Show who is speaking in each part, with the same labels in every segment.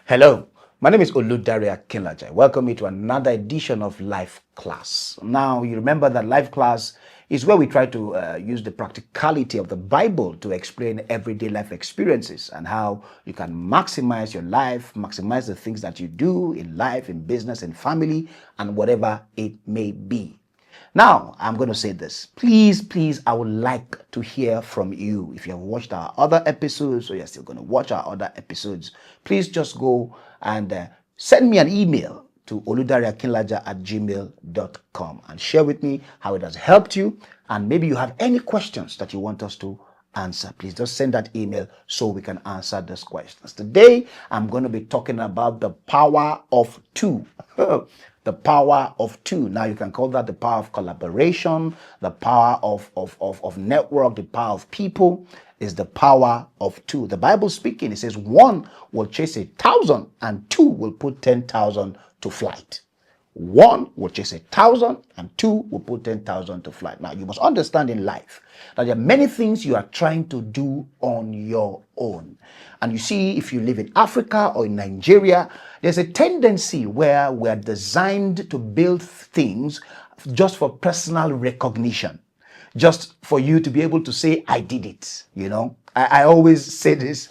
Speaker 1: Hello, my name is Oludaria Kinlaja. Welcome you to another edition of Life Class. Now, you remember that Life Class is where we try to use the practicality of the Bible to explain everyday life experiences and how you can maximize your life, maximize the things that you do in life, in business, in family, and whatever it may be. Now, I'm going to say this. Please, I would like to hear from you. If you have watched our other episodes or you're still going to watch our other episodes, please just go and send me an email to oludariakinlaja@gmail.com and share with me how it has helped you. And maybe you have any questions that you want us to answer. Please just send that email so we can answer those questions. Today, I'm going to be talking about the power of two. The power of two. Now you can call that the power of collaboration, the power of network, the power of people is the power of two. The Bible speaking, it says one will chase 1,000 and two will put 10,000 to flight. One will chase 1,000 and two will put 10,000 to flight. Now you must understand in life that there are many things you are trying to do on your own. And you see, if you live in Africa or in Nigeria, there's a tendency where we're designed to build things just for personal recognition, just for you to be able to say, I did it. I always say this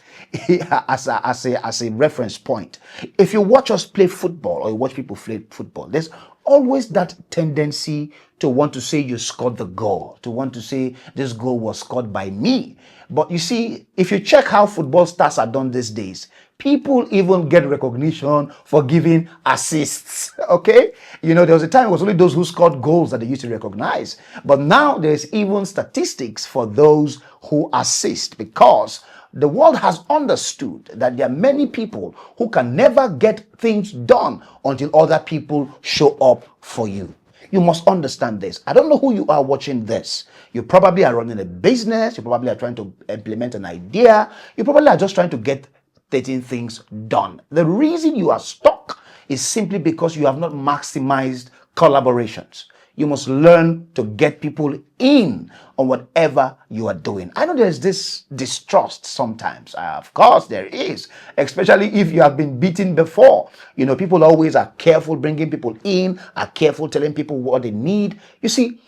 Speaker 1: as a reference point. If you watch us play football or you watch people play football, there's always that tendency to want to say you scored the goal, to want to say this goal was scored by me. But you see, if you check how football stars are done these days, people even get recognition for giving assists. Okay? There was a time it was only those who scored goals that they used to recognize. But now there's even statistics for those who assist, because the world has understood that there are many people who can never get things done until other people show up for you. You must understand this. I don't know who you are watching this. You probably are running a business. You probably are trying to implement an idea. You probably are just trying to get 13 things done. The reason you are stuck is simply because you have not maximized collaborations. You must learn to get people in on whatever you are doing. I know there's this distrust sometimes. Of course there is, especially if you have been beaten before. People always are careful bringing people in, are careful telling people what they need. You see,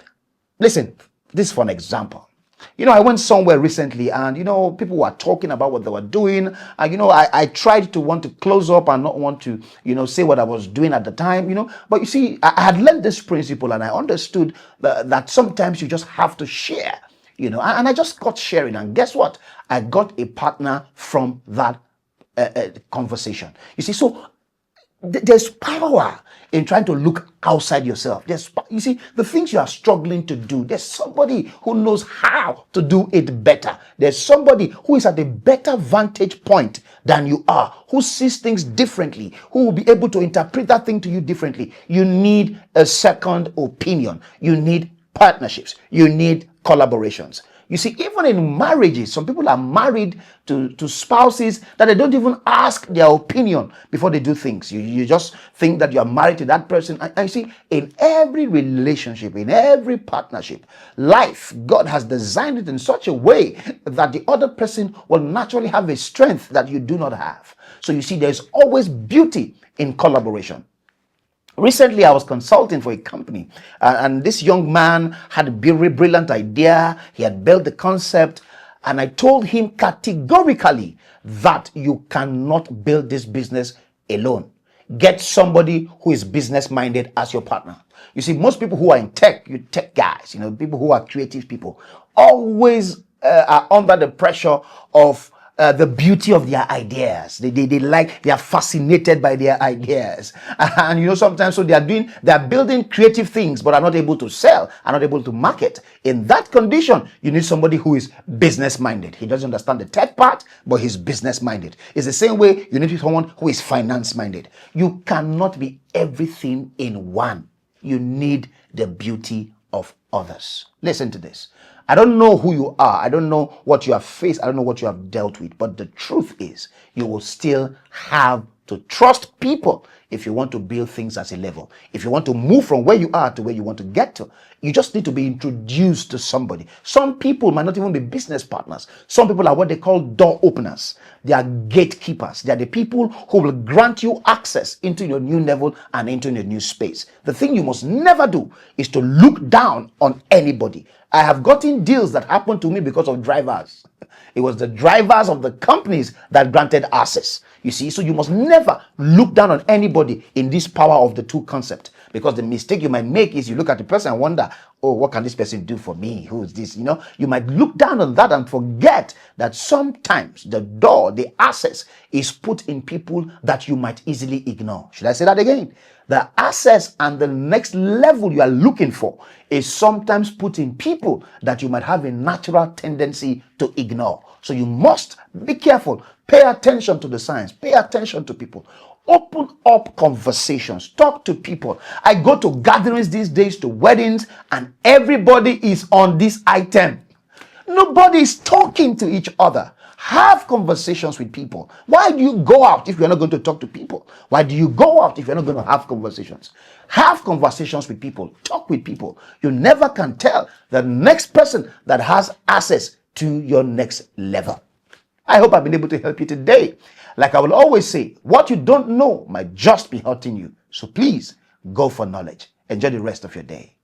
Speaker 1: listen, this is for an example. I went somewhere recently and, people were talking about what they were doing. And, I tried to want to close up and not want to, say what I was doing at the time, But you see, I had learned this principle and I understood that sometimes you just have to share, and I just got sharing. And guess what? I got a partner from that conversation. You see, so there's power in trying to look outside yourself. You see, the things you are struggling to do, there's somebody who knows how to do it better. There's somebody who is at a better vantage point than you are, who sees things differently, who will be able to interpret that thing to you differently. You need a second opinion. You need partnerships. You need collaborations. You see, even in marriages, some people are married to spouses that they don't even ask their opinion before they do things. You just think that you are married to that person. And you see, in every relationship, in every partnership, life, God has designed it in such a way that the other person will naturally have a strength that you do not have. So you see, there's always beauty in collaboration. Recently, I was consulting for a company, and this young man had a very brilliant idea. He had built the concept, and I told him categorically that you cannot build this business alone. Get somebody who is business-minded as your partner. You see, most people who are in tech, you tech guys, people who are creative people, always are under the pressure of the beauty of their ideas. They are fascinated by their ideas. And sometimes so they are building creative things, but are not able to sell, are not able to market. In that condition, you need somebody who is business minded. He doesn't understand the tech part, but he's business minded. It's the same way you need someone who is finance minded. You cannot be everything in one. You need the beauty of others. Listen to this. I don't know who you are. I don't know what you have faced. I don't know what you have dealt with. But the truth is, you will still have to trust people if you want to build things as a level. If you want to move from where you are to where you want to get to, you just need to be introduced to somebody. Some people might not even be business partners. Some people are what they call door openers. They are gatekeepers. They are the people who will grant you access into your new level and into your new space. The thing you must never do is to look down on anybody. I have gotten deals that happened to me because of drivers. It was the drivers of the companies that granted access. You see, so you must never look down on anybody in this power of the two concept. Because the mistake you might make is you look at the person and wonder, oh, what can this person do for me? Who is this? You know, you might look down on that and forget that sometimes the door, the access is put in people that you might easily ignore. Should I say that again? The access and the next level you are looking for is sometimes put in people that you might have a natural tendency to ignore. So you must be careful. Pay attention to the signs. Pay attention to people. Open up conversations. Talk to people. I go to gatherings these days, to weddings, and everybody is on this item. Nobody is talking to each other. Have conversations with people. Why do you go out if you're not going to talk to people? Why do you go out if you're not going to have conversations? Have conversations with people. Talk with people. You never can tell the next person that has access to your next level. I hope I've been able to help you today. Like I will always say, what you don't know might just be hurting you. So please go for knowledge. Enjoy the rest of your day.